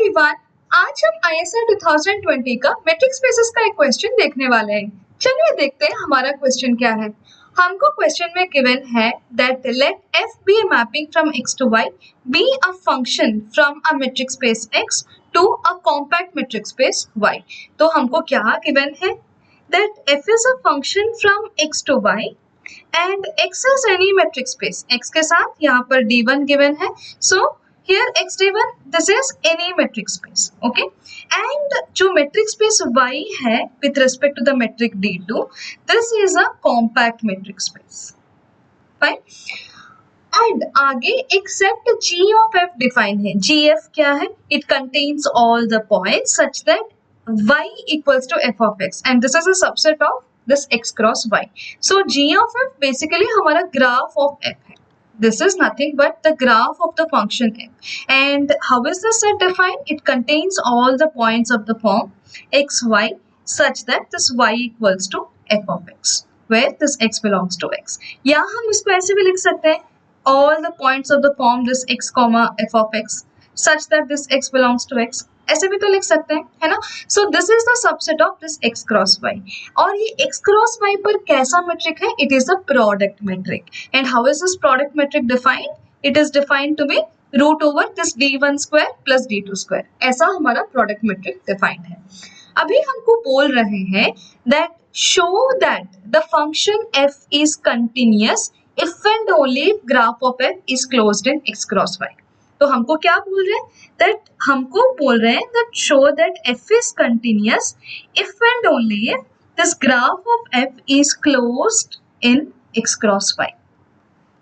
Everyone, आज हम ISR 2020 का मैट्रिक स्पेसेस का एक क्वेश्चन देखने वाले हैं। चलिए देखते हैं हमारा क्वेश्चन क्या है। हमको क्वेश्चन में गिवन है that let f be a mapping from x to y, be a function from a metric space x to a compact metric space y। तो हमको क्या गिवन है that f is a function from x to y and x is any metric space। x के साथ यहाँ पर d1 given है, so here x d1 this is any metric space, okay। and जो metric space y है with respect to the metric d2, this is a compact metric space, fine। and आगे एक set g of f define है। gf क्या है? It contains all the points such that y equals to f of x and this is a subset of this x cross y। so g of f basically हमारा graph of f है। This is nothing but the graph of the function f। And how is this set defined? It contains all the points of the form x, y such that this y equals to f of x, where this x belongs to x। या हम इसको ऐसे भी लिख सकते हैं all the points of the form this x comma f of x such that this x belongs to x, ऐसे भी तो लिख सकते हैं, है ना। सो this is the subset of this x cross y। और ये x क्रॉस y पर कैसा मेट्रिक है? It is the product metric. And how is this product metric defined? It is defined to be root over this d1 square plus d2 square, ऐसा हमारा product metric defined है। अभी हमको बोल रहे हैं that show that the function f is continuous if and only if graph of f is closed in x cross y। तो हमको क्या बोल रहे हैं? दैट हमको बोल रहे हैं that show that f is continuous if and only if this graph of f is closed in x cross y,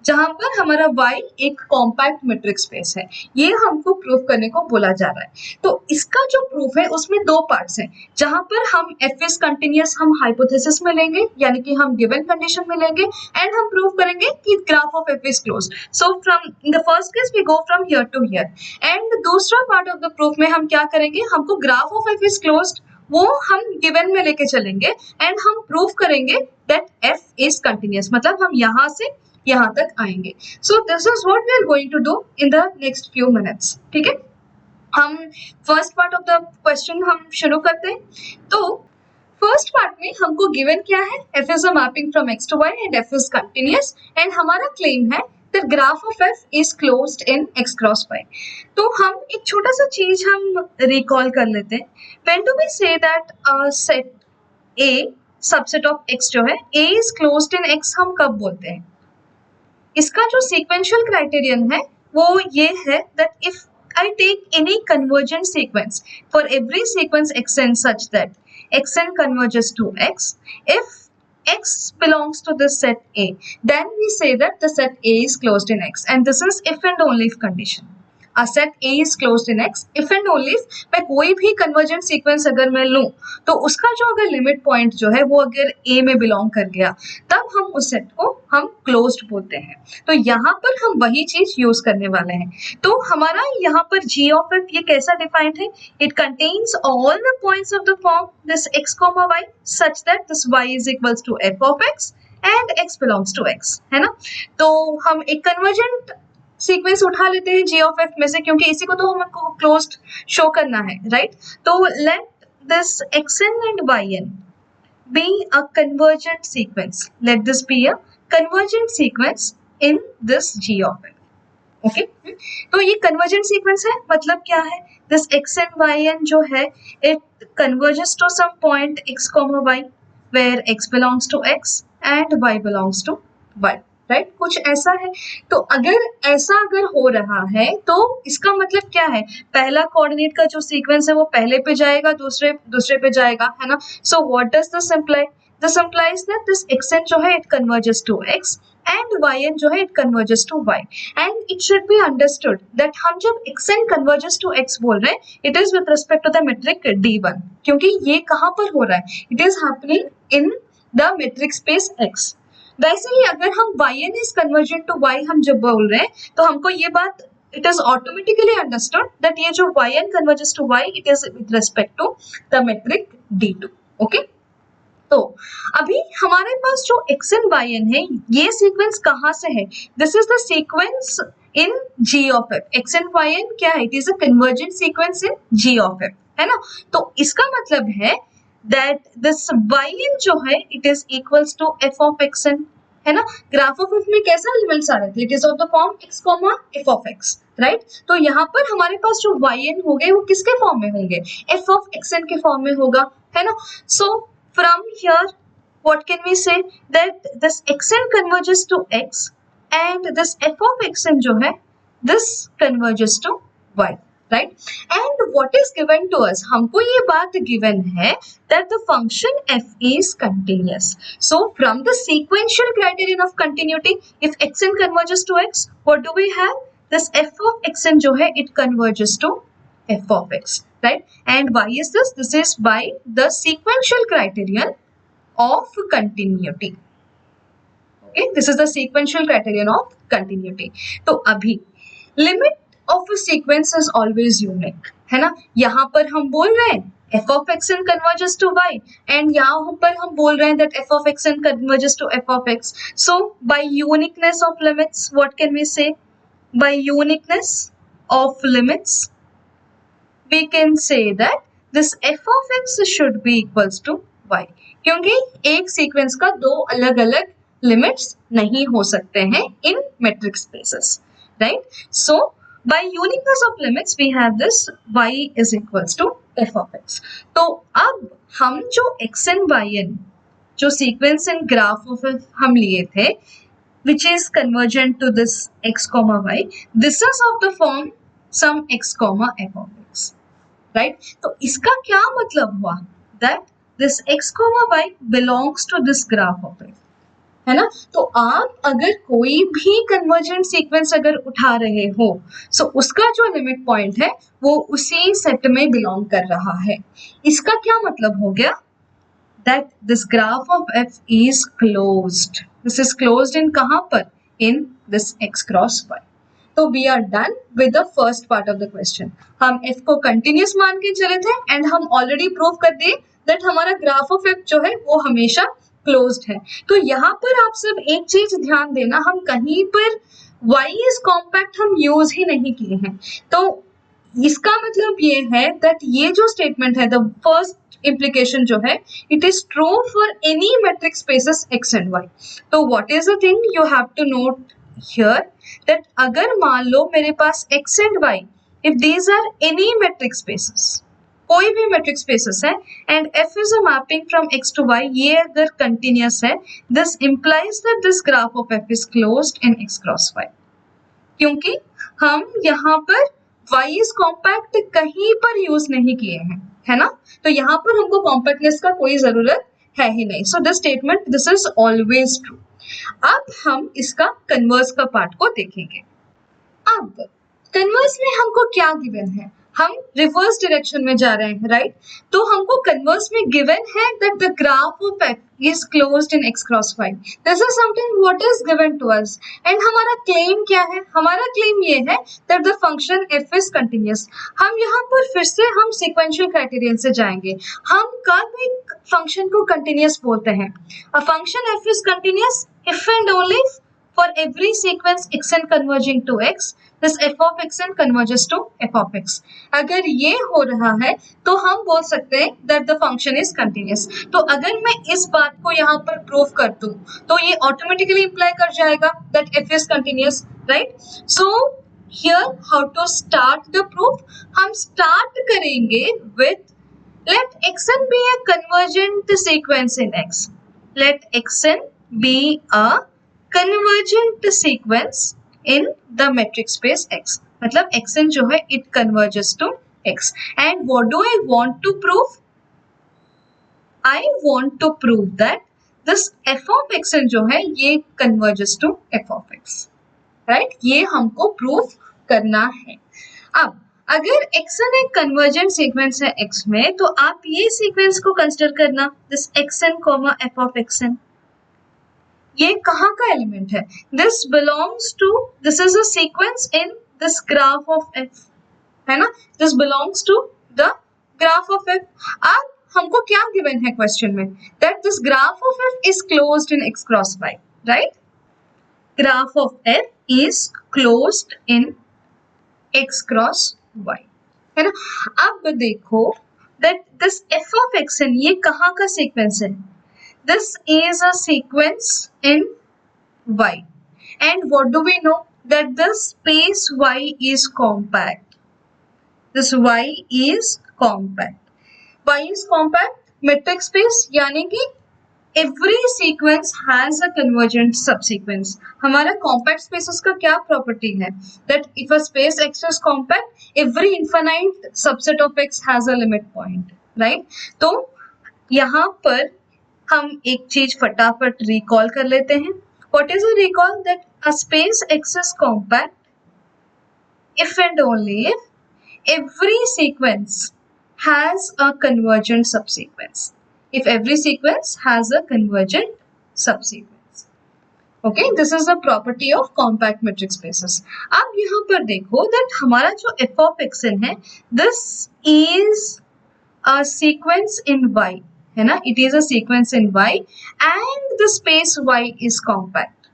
जहां पर हमारा y एक कॉम्पैक्ट मैट्रिक स्पेस है। ये हमको प्रूफ करने को बोला जा रहा है। तो इसका जो प्रूफ है उसमें दो पार्ट्स हैं, जहां पर हम f इज कंटिन्यूअस हम हाइपोथेसिस में लेंगे, यानी कि हम गिवन कंडीशन में लेंगे, एंड हम प्रूव करेंगे कि graph of f is closed. So from in the first case we go from here to here, and दूसरा पार्ट ऑफ द प्रूफ में हम क्या करेंगे, हमको graph of f is closed वो हम गिवन में लेके चलेंगे एंड हम प्रूव करेंगे दैट f इज कंटिन्यूअस, मतलब हम यहाँ से यहाँ तक आएंगे। So this is what we are going to do in the next few minutes, ठीक है। हम first part of the question हम शुरू करते हैं। तो फर्स्ट पार्ट में हमको गिवन क्या है? f is a mapping from x to y and f is continuous, and हमारा क्लेम है that graph of f is closed in x cross y। तो हम एक छोटा सा चीज हम रिकॉल कर लेते हैं। When do we say that set A subset of x जो है A is closed in x, हम कब बोलते हैं? इसका जो सीक्वेंशियल क्राइटेरियन है वो ये है that if I take any convergent sequence for every sequence xn such that xn converges to x, if x belongs to this set A, then we say that the set A is closed in x, and this is if and only if condition। A set A is closed in x if and only if मैं कोई भी convergent sequence अगर मैं लूँ तो उसका जो अगर लिमिट पॉइंट जो है वो अगर A में बिलोंग कर गया, तब हम उस सेट को हम क्लोज्ड बोलते हैं। तो यहाँ पर हम वही चीज यूज करने वाले हैं। तो हमारा यहाँ पर g ऑफ f ये कैसा डिफाइंड है? It contains all the points of the form this x, y such that this y is equals to f of x and x belongs to x, है ना। तो हम एक कन्वर्जेंट सीक्वेंस उठा लेते हैं g ऑफ f में से, क्योंकि इसी को तो हमको क्लोज्ड शो करना है, राइट। तो let this xn and yn be a convergent sequence, let this be a convergent sequence in this g of f, okay। तो ये convergent sequence है, मतलब क्या है? this xn yn जो है it converges to some point x, y where x belongs to x and y belongs to y, right कुछ ऐसा है। तो अगर ऐसा अगर हो रहा है तो इसका मतलब क्या है? पहला कोऑर्डिनेट का जो सीक्वेंस है वो पहले पे जाएगा, दूसरे पे जाएगा, है ना। So what does this imply? This implies that this xn जो है it converges to x and yn जो है it converges to y, and it should be understood that हम जब xn कन्वर्जेस टू x बोल रहे हैं it is with respect to the metric d1, क्योंकि ये कहाँ पर हो रहा है? It is happening in the metric space x। वैसे ही अगर हम yn is convergent to y हम जब बोल रहे हैं तो हमको ये बात it is automatically understood that ये जो yn converges to y it is with respect to the metric d2, okay। तो अभी हमारे पास जो xn yn है ये सीक्वेंस कहाँ से है? This is the sequence in g of f. x and yn क्या है? It is a convergent sequence in g of f, है ना? तो इसका मतलब है that this yn जो है it is equals to f of xn, है ना? ग्राफ ऑफ f में कैसा एलिमेंट्स आ रहे थे? It is of the form x, f of x, right? तो यहाँ पर हमारे पास जो yn होंगे वो किसके फॉर्म में होंगे? f of xn के फॉर्म में होगा, है ना? So from here what can we say? That this xn converges to x and this f of xn जो है this converges to y, right? And what is given to us? हमको ये बात given है that the function f is continuous. So from the sequential criterion of continuity, if xn converges to x, what do we have? This f of xn जो है it converges to f of x, right? And why is this? This is by the sequential criterion of continuity. Okay, this is the sequential criterion of continuity. तो अभी limit of a sequence is always unique, है ना? यहाँ पर हम बोल रहे हैं f of xn converges to y and यहाँ पर हम बोल रहे हैं that f of xn converges to f of x. So by uniqueness of limits, what can we say? By uniqueness of limits, we can say that this f of x should be equals to y. क्योंकि एक sequence का दो अलग अलग limits नहीं हो सकते हैं in metric spaces, right? So by uniqueness of limits we have this y is equals to f of x. तो अब हम जो x and y जो सीक्वेंस इन ग्राफ ऑफ हम लिए थे which is convergent to this x comma y, this is of the form some x comma f of x, right? तो इसका क्या मतलब हुआ? that this x comma y belongs to this graph of f, है ना? तो आप अगर कोई भी कन्वर्जेंट सीक्वेंस अगर उठा रहे हो सो उसका जो लिमिट पॉइंट है वो उसी सेट में बिलोंग कर रहा है. इसका क्या मतलब हो गया? that this graph of f is closed. This is closed in कहाँ पर? in this x cross y. तो we are done with the first part of the question. हम f को कंटिन्यूस मान के चले थे एंड हम ऑलरेडी प्रूव कर दिए दैट हमारा ग्राफ ऑफ f जो है वो हमेशा क्लोज्ड है. तो यहाँ पर आप सब एक चीज ध्यान देना, हम कहीं पर y is compact हम यूज ही नहीं किए हैं. तो इसका मतलब ये है दैट ये जो स्टेटमेंट है, द फर्स्ट implication जो है, it is true for any metric spaces x and y. तो what is the thing you have to note here? that अगर मान लो मेरे पास x and y, if these are any metric spaces, कोई भी metric spaces है and f is a mapping from x to y, ये अगर continuous है, this implies that this graph of f is closed in x cross y. क्योंकि हम यहाँ पर y is compact कहीं पर यूज नहीं किए हैं, है ना? तो यहाँ पर हमको कॉम्पैक्टनेस का कोई जरूरत है ही नहीं. So this statement this is always true. अब हम इसका कन्वर्स का पार्ट को देखेंगे. अब कन्वर्स में हमको क्या गिवन है? हम रिवर्स डायरेक्शन में जा रहे हैं, राइट? तो हमको कन्वर्स में गिवन है that the graph of f is closed in x cross y. This is something what is given to us. And हमारा क्लेम क्या है? हमारा क्लेम ये है that the function f is continuous. हम यहाँ पर फिर से हम sequential criterion से जाएंगे. हम कब एक फंक्शन को continuous बोलते हैं? A function f is continuous if and only for every sequence xn converging to x, this f of xn converges to f of x. अगर ये हो रहा है तो हम बोल सकते हैं that the function is continuous. तो अगर मैं इस बात को यहाँ पर प्रूव कर दूं तो ये ऑटोमेटिकली इम्प्लाई कर जाएगा that f is continuous, right? So here how to start the proof? हम start करेंगे with let xn be a convergent sequence in x. Let xn be a convergent sequence in the metric space x. मतलब xn जो है it converges to x. And what do I want to prove? I want to prove that this f of xn जो है ये converges to f of x. Right? ये हमको prove करना है. अब अगर xn एक convergent sequence है x में तो आप ये sequence को consider करना this xn, f of xn. ये कहाँ का एलिमेंट है? This belongs to, this is a sequence in this graph of f, है ना? This belongs to the graph of f. अब हमको क्या given है क्वेश्चन में? That this graph of f is closed in x cross y, right? Graph of f is closed in x cross y, है ना। अब देखो that this f of xn ये कहाँ का सीक्वेंस है? This is a sequence in y, and what do we know? That the space y is compact. This y is compact. Y is compact metric space, यानी कि every sequence has a convergent subsequence. हमारा compact spaces का क्या property है? That if a space x is compact, every infinite subset of x has a limit point, right? तो यहाँ पर हम एक चीज फटाफट recall कर लेते हैं. What is a recall? That a space x is compact if and only if every sequence has a convergent subsequence. If every sequence has a convergent subsequence. Okay, this is the property of compact metric spaces. अब यहाँ पर देखो that हमारा जो f of xn है, this is a sequence in y, है ना? It is a sequence in y, and the space y is compact,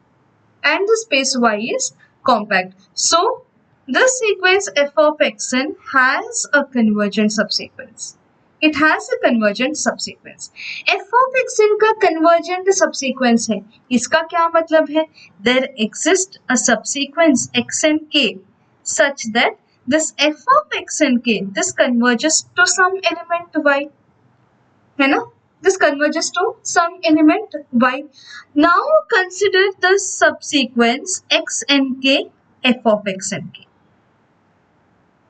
and the space y is compact. So this sequence f of xn has a convergent subsequence. It has a convergent subsequence. f of xn का convergent subsequence है. इसका क्या मतलब है? There exists a subsequence xnk such that this f of xnk this converges to some element y, है ना? This converges to some element y. Now consider the subsequence xnk f of xnk.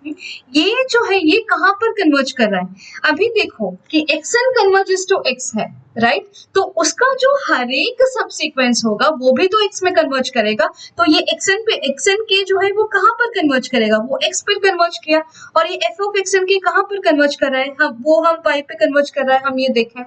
ये जो है ये कहाँ पर converge कर रहा है? अभी देखो कि xn कन्वर्जेस टू x है, राइट? तो उसका जो हर एक सबसीक्वेंस होगा वो भी तो x में कन्वर्ज करेगा. तो ये xn के जो है वो कहाँ पर कन्वर्ज करेगा? वो x पर कन्वर्ज किया. और ये f of xn के कहाँ पर कन्वर्ज कर रहा है? हम y पे कन्वर्ज कर रहा है, हम ये देखें.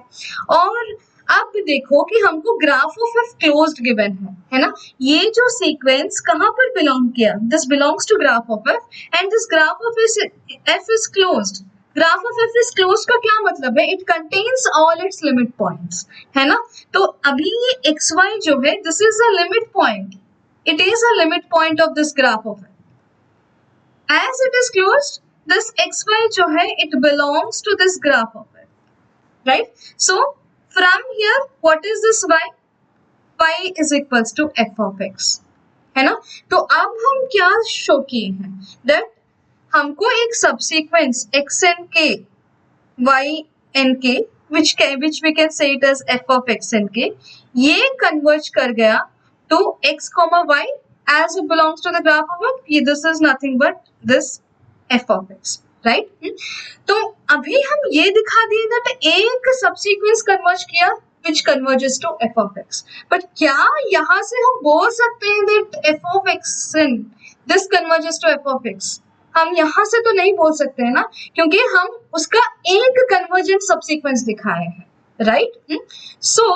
और अब देखो कि हमको graph of F closed given है ना? ये जो सीक्वेंस कहाँ पर बिलोंग किया? This belongs to graph of F, and this graph of F is closed. Graph of F is closed का क्या मतलब है? It contains all its limit points, है ना? तो अभी ये एक्स वाई जो है this is a limit point. It is a limit point of this graph of F. As it is closed, this X Y जो है it belongs to this graph of F, right? So from here what is this y? Y is equals to f of x, है ना? तो अब हम क्या show किए हैं? that हमको एक subsequence xnk ynk which we can say it as f of xnk, ये converge कर गया to x comma y as it belongs to the graph of f. this is nothing but this f of x, right? तो अभी हम ये दिखा दिए that एक सबसीक्वेंस कन्वर्ज किया which converges to f of x. But क्या यहाँ से हम बोल सकते हैं that f of xn this converges to f of x? हम यहाँ से तो नहीं बोल सकते हैं ना, क्योंकि हम उसका एक कन्वर्जेंट सबसीक्वेंस दिखाए हैं, राइट? सो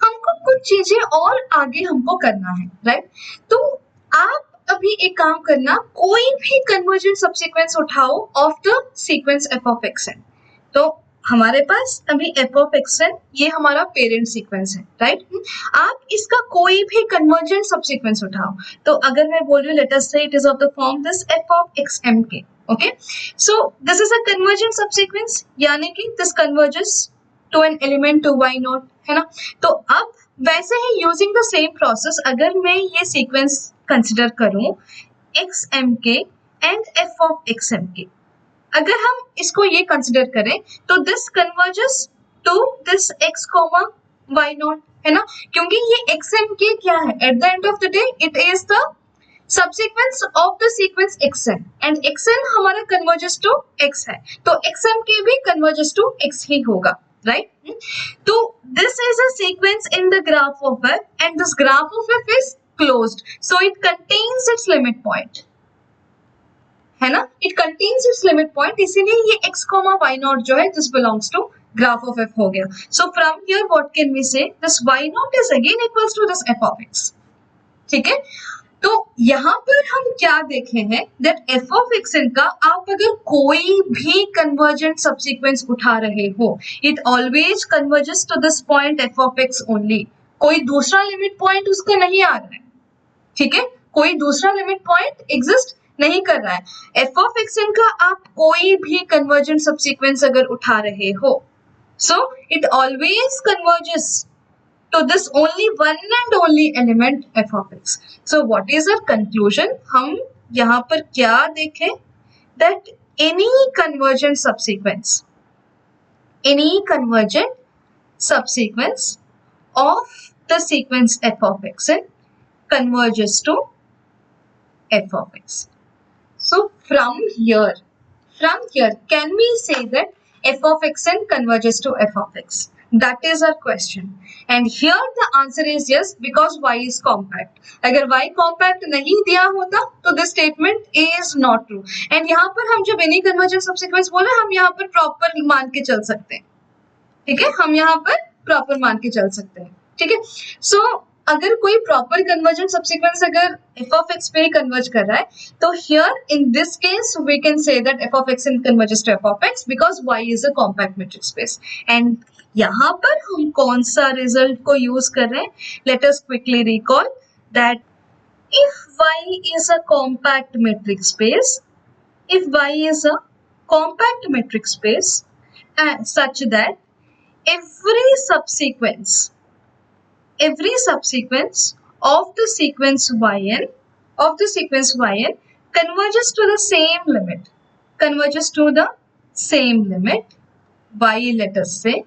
हमको कुछ चीजें और आगे हमको करना है, राइट? तो आप अभी एक काम करना, कोई भी कन्वर्जेंट सबसीक्वेंस उठाओ of the sequence f of xn. तो हमारे पास अभी f of xn ये हमारा पेरेंट सीक्वेंस है, राइट? आप इसका कोई भी कन्वर्जेंट सबसीक्वेंस उठाओ. तो अगर मैं बोल रही हूँ let us say it is of the form this f of xmk, okay? So this is a convergent subsequence, यानी कि this converges to an element to y nought, है ना? तो अब वैसे ही यूजिंग द सेम प्रोसेस अगर मैं ये सीक्वेंस कंसिडर करूं xmk and f of xmk, अगर हम इसको ये कंसिडर करें तो this converges to this x comma y nought, है ना? क्योंकि ये xmk क्या है? At the end of the day it is the subsequence of the sequence xn, and xn हमारा कन्वर्जेस टू x है, तो xmk भी कन्वर्जेस टू x ही होगा, right? तो this is a sequence in the graph of f, and this graph of f is closed, so it contains its limit point, है ना? It contains its limit point, इसीलिए ये x comma y naught जो है this belongs to graph of f हो गया. So from here what can we say? This y naught is again equals to this f of x, ठीक है? तो यहाँ पर हम क्या देखे हैं that f of xn का आप अगर कोई भी convergent subsequence उठा रहे हो, it always converges to this point f of x only. कोई दूसरा लिमिट पॉइंट उसका नहीं आ रहा है, ठीक है? कोई दूसरा लिमिट पॉइंट एग्जिस्ट नहीं कर रहा है। एफ ऑफ एक्स एन का आप कोई भी कन्वर्जेंट सबसीक्वेंस अगर उठा रहे हो, so it always converges to this only one and only element f of x. So what is our conclusion? हम यहाँ पर क्या देखें? That any convergent subsequence of the sequence f of x n converges to f of x. So from here, can we say that f of x n converges to f of x? That is our question. And here the answer is yes, because y is compact. अगर y compact नहीं दिया होता तो this statement is not true. And यहाँ पर हम जब any convergent subsequence बोले, हम यहाँ पर proper मान के चल सकते हैं, ठीक है, हम यहाँ पर proper मान के चल सकते हैं, ठीक है। So अगर कोई प्रॉपर कन्वर्जेंट सबसीक्वेंस अगर f of x पे कन्वर्ज कर रहा है, तो here in this case we can say that f of x converges to f of x because y is a compact metrics space. And यहाँ पर हम कौन सा रिजल्ट को यूज कर रहे हैं? Let us quickly recall that if y is a compact metrics space, if y is a compact matrix space such that every subsequence of the sequence yn converges to the same limit y, let us say,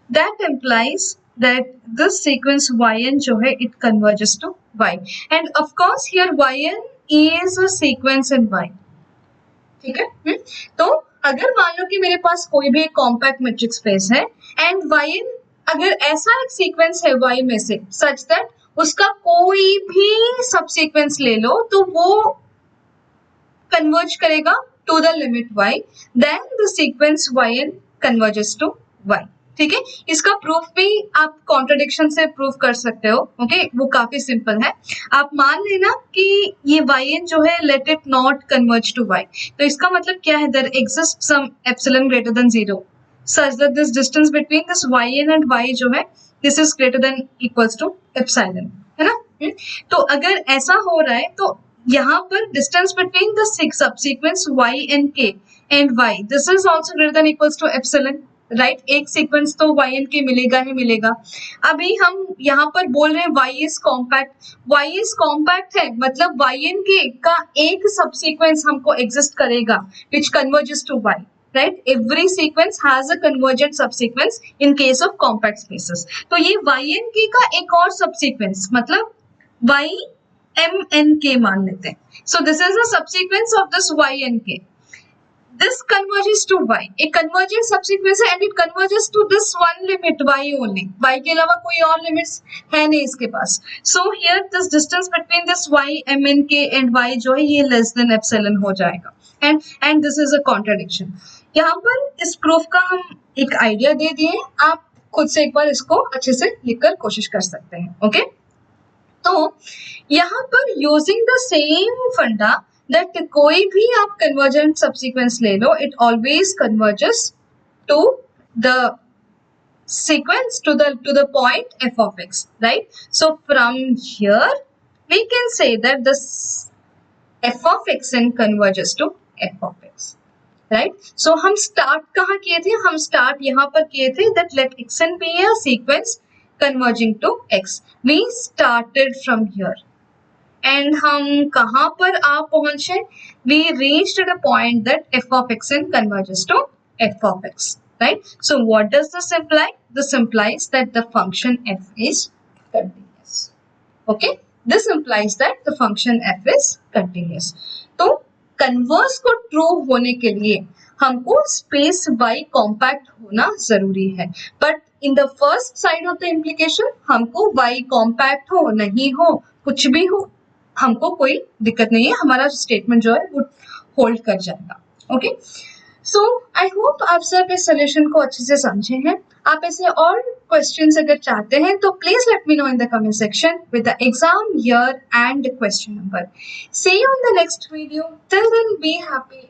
that implies that this sequence yn जो है it converges to y, and of course here yn is a sequence in y, ठीक है। तो अगर मान लो कि मेरे पास कोई भी एक कॉम्पैक्ट मैट्रिक्स स्पेस है एंड yn अगर ऐसा एक सीक्वेंस है y में से सच दैट उसका कोई भी सबसीक्वेंस ले लो तो वो कन्वर्ज करेगा to the limit y, then the sequence yn converges to y, ठीक है। इसका प्रूफ भी आप कॉन्ट्रडिक्शन से प्रूफ कर सकते हो, ओके, वो काफी सिंपल है। आप मान लेना कि ये yn जो है let it not converge to y, तो इसका मतलब क्या है? There exist some epsilon greater than 0 such that this distance between this yn and y जो है this is greater than equals to epsilon, है ना। तो अगर ऐसा हो रहा है तो यहाँ पर distance between the subsequence y and k and y this is also greater than equals to epsilon, right. एक सीक्वेंस तो y n के मिलेगा ही मिलेगा। अभी हम यहाँ पर बोल रहे हैं y is compact है, मतलब y n के का एक सबसीक्वेंस हमको एग्जिस्ट करेगा which converges to y, right? Every sequence has a convergent subsequence in case of compact spaces. तो ये yn k का एक और सबसीक्वेंस मतलब y m n k मान लेते हैं। So this is a subsequence of this y n k. This converges to y. एक convergent subsequence है and it converges to this one limit y only. y के अलावा कोई और limits है नहीं इसके पास. So here this distance between this y m n k and y जो है ये less than epsilon हो जाएगा. And this is a contradiction. यहाँ पर इस प्रूफ का हम एक आइडिया दे दिए, आप खुद से एक बार इसको अच्छे से लिखकर कोशिश कर सकते हैं, ओके। तो यहाँ पर using the same funda that कोई भी आप कन्वर्जेंट सबसीक्वेंस ले लो, it always converges to the sequence to the point f of x, right? So from here we can say that this f of x n converges to f of x, right? So हम start कहाँ किए थे? हम start यहाँ पर किए थे that let x n be a sequence converging to x. We started from here and हम कहाँ पर आ पहुँचे? We reached at a point that f of x n converges to f of x, right? So what does this imply? This implies that the function f is continuous, okay? This implies that the function f is continuous. तो converse को true होने के लिए हमको space y compact होना जरूरी है, but in the first side of the implication हमको y कॉम्पैक्ट हो नहीं हो कुछ भी हो हमको कोई दिक्कत नहीं है, हमारा स्टेटमेंट जो है वो होल्ड कर जाएगा, ओके। सो आई होप आप सब इस सोल्यूशन को अच्छे से समझे हैं। आप ऐसे और क्वेश्चंस अगर चाहते हैं तो please let me know in the comment section with the exam year and question number. See you in the next video. Till then, be happy.